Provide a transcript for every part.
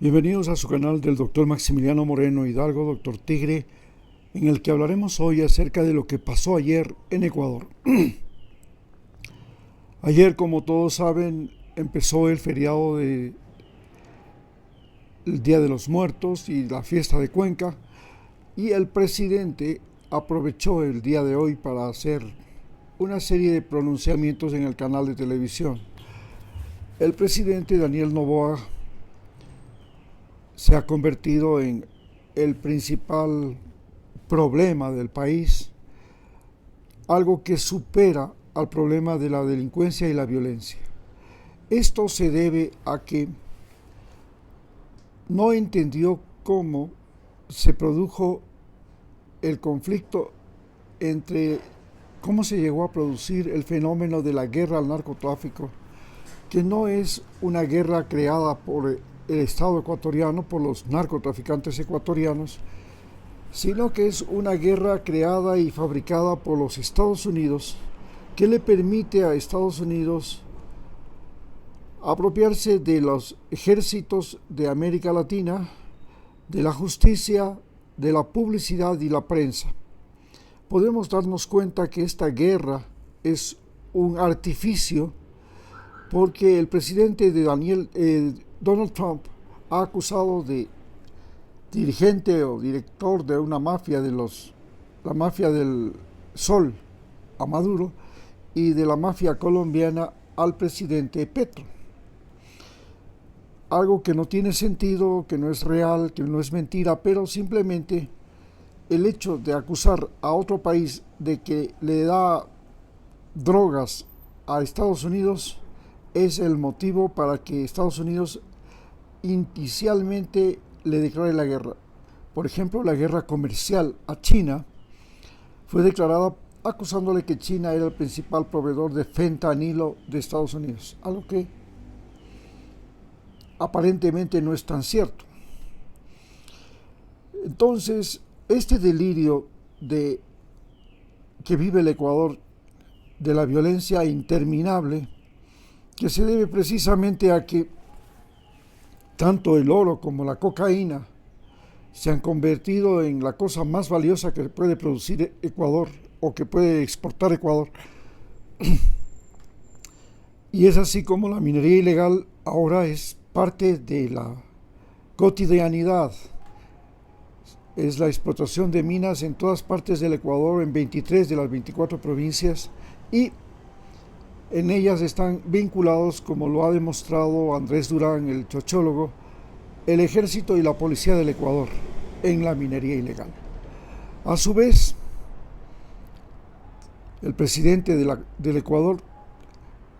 Bienvenidos a su canal del Dr. Maximiliano Moreno Hidalgo, Dr. Tigre, en el que hablaremos hoy acerca de lo que pasó ayer en Ecuador. Ayer, como todos saben, empezó el feriado del Día de los Muertos y la fiesta de Cuenca, y el presidente aprovechó el día de hoy para hacer una serie de pronunciamientos en el canal de televisión. El presidente Daniel Noboa se ha convertido en el principal problema del país, algo que supera al problema de la delincuencia y la violencia. Esto se debe a que no entendió cómo se produjo el conflicto cómo se llegó a producir el fenómeno de la guerra al narcotráfico, que no es una guerra creada por el Estado ecuatoriano, por los narcotraficantes ecuatorianos, sino que es una guerra creada y fabricada por los Estados Unidos, que le permite a Estados Unidos apropiarse de los ejércitos de América Latina, de la justicia, de la publicidad y la prensa. Podemos darnos cuenta que esta guerra es un artificio porque el presidente de Donald Trump ha acusado de dirigente o director de una mafia la mafia del Sol a Maduro y de la mafia colombiana al presidente Petro. Algo que no tiene sentido, que no es real, que no es mentira, pero simplemente el hecho de acusar a otro país de que le da drogas a Estados Unidos es el motivo para que Estados Unidos inicialmente le declare la guerra. Por ejemplo, la guerra comercial a China fue declarada acusándole que China era el principal proveedor de fentanilo de Estados Unidos, algo que aparentemente no es tan cierto. Entonces, este delirio que vive el Ecuador de la violencia interminable, que se debe precisamente a que tanto el oro como la cocaína se han convertido en la cosa más valiosa que puede producir Ecuador o que puede exportar Ecuador. Y es así como la minería ilegal ahora es parte de la cotidianidad. Es la explotación de minas en todas partes del Ecuador, en 23 de las 24 provincias, y en ellas están vinculados, como lo ha demostrado Andrés Durán, el chochólogo, el ejército y la policía del Ecuador en la minería ilegal. A su vez, el presidente del Ecuador,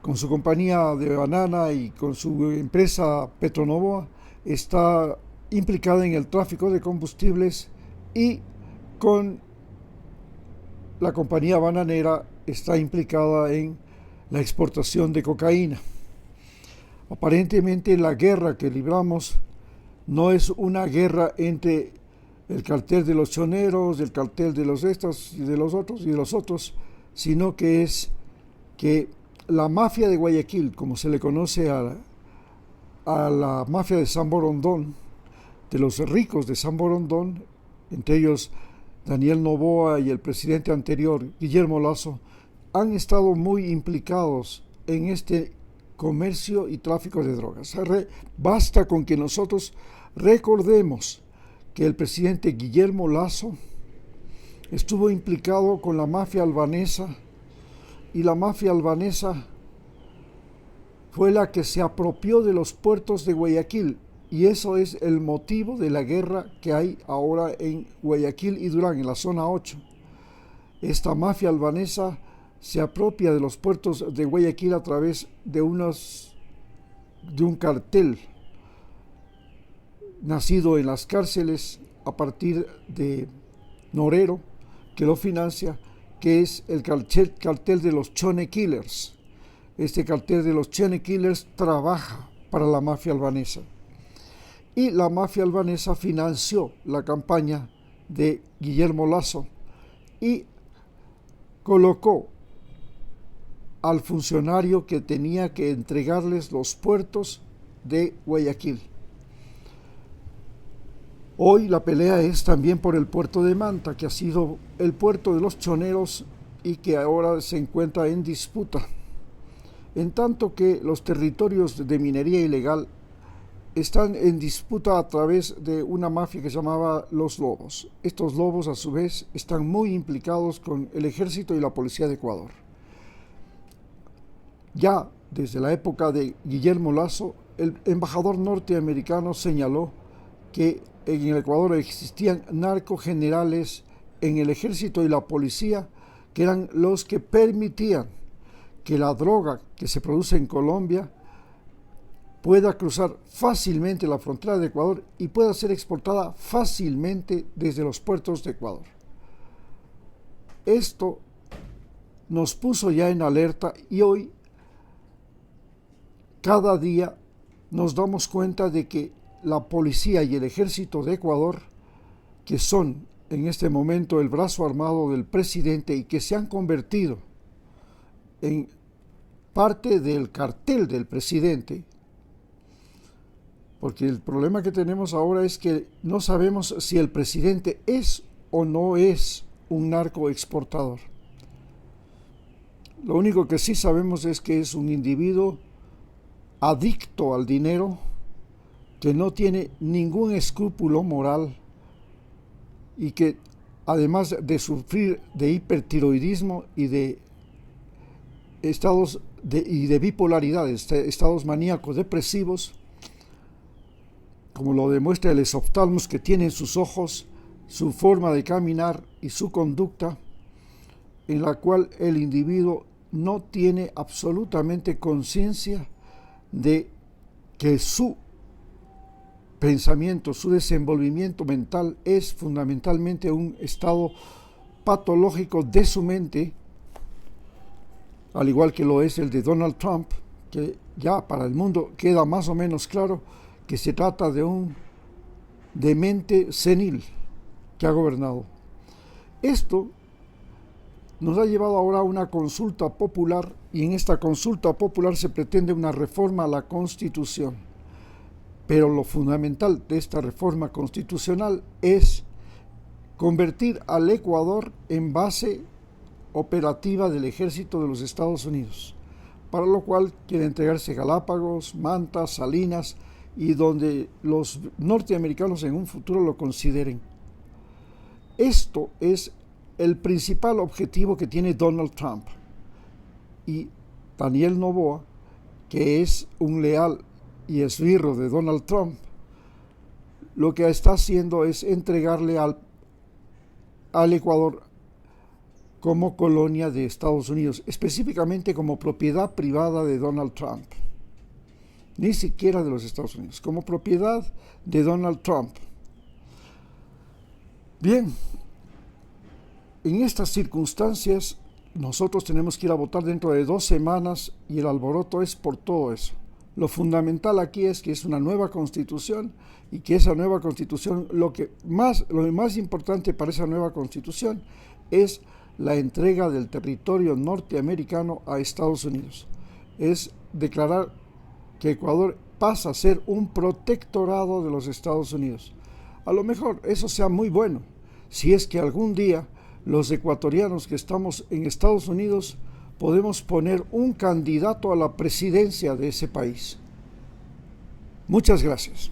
con su compañía de banana y con su empresa Petronovoa, está implicada en el tráfico de combustibles, y con la compañía bananera está implicada en la exportación de cocaína. Aparentemente la guerra que libramos no es una guerra entre el cartel de los choneros, el cartel de los estos y de los otros, sino que es que la mafia de Guayaquil, como se le conoce a la mafia de San Borondón, de los ricos de San Borondón, entre ellos Daniel Noboa y el presidente anterior, Guillermo Lasso, han estado muy implicados en este comercio y tráfico de drogas. Basta con que nosotros recordemos que el presidente Guillermo Lasso estuvo implicado con la mafia albanesa, y la mafia albanesa fue la que se apropió de los puertos de Guayaquil, y eso es el motivo de la guerra que hay ahora en Guayaquil y Durán, en la zona 8. Esta mafia albanesa se apropia de los puertos de Guayaquil a través de un cartel nacido en las cárceles a partir de Norero, que lo financia, que es el cartel de los Chone Killers. Este cartel de los Chone Killers trabaja para la mafia albanesa. Y la mafia albanesa financió la campaña de Guillermo Lasso y colocó al funcionario que tenía que entregarles los puertos de Guayaquil. Hoy la pelea es también por el puerto de Manta, que ha sido el puerto de los choneros y que ahora se encuentra en disputa. En tanto que los territorios de minería ilegal están en disputa a través de una mafia que se llamaba Los Lobos. Estos lobos, a su vez, están muy implicados con el ejército y la policía de Ecuador. Ya desde la época de Guillermo Lasso, el embajador norteamericano señaló que en el Ecuador existían narcogenerales en el ejército y la policía que eran los que permitían que la droga que se produce en Colombia pueda cruzar fácilmente la frontera de Ecuador y pueda ser exportada fácilmente desde los puertos de Ecuador. Esto nos puso ya en alerta y hoy cada día nos damos cuenta de que la policía y el ejército de Ecuador, que son en este momento el brazo armado del presidente y que se han convertido en parte del cartel del presidente, porque el problema que tenemos ahora es que no sabemos si el presidente es o no es un narcoexportador. Lo único que sí sabemos es que es un individuo adicto al dinero, que no tiene ningún escrúpulo moral y que además de sufrir de hipertiroidismo y de estados y de bipolaridad, estados maníacos depresivos, como lo demuestra el esoftalmos que tiene en sus ojos, su forma de caminar y su conducta, en la cual el individuo no tiene absolutamente conciencia de que su pensamiento, su desenvolvimiento mental es fundamentalmente un estado patológico de su mente, al igual que lo es el de Donald Trump, que ya para el mundo queda más o menos claro que se trata de un demente senil que ha gobernado. Esto nos ha llevado ahora a una consulta popular y en esta consulta popular se pretende una reforma a la Constitución. Pero lo fundamental de esta reforma constitucional es convertir al Ecuador en base operativa del ejército de los Estados Unidos, para lo cual quiere entregarse Galápagos, Manta, Salinas y donde los norteamericanos en un futuro lo consideren. Esto es el principal objetivo que tiene Donald Trump y Daniel Noboa, que es un leal y esbirro de Donald Trump, lo que está haciendo es entregarle al Ecuador como colonia de Estados Unidos, específicamente como propiedad privada de Donald Trump, ni siquiera de los Estados Unidos, como propiedad de Donald Trump. Bien, en estas circunstancias nosotros tenemos que ir a votar dentro de 2 semanas y el alboroto es por todo eso. Lo fundamental aquí es que es una nueva constitución y que esa nueva constitución, lo más importante para esa nueva constitución es la entrega del territorio norteamericano a Estados Unidos. Es declarar que Ecuador pasa a ser un protectorado de los Estados Unidos. A lo mejor eso sea muy bueno, si es que algún día los ecuatorianos que estamos en Estados Unidos podemos poner un candidato a la presidencia de ese país. Muchas gracias.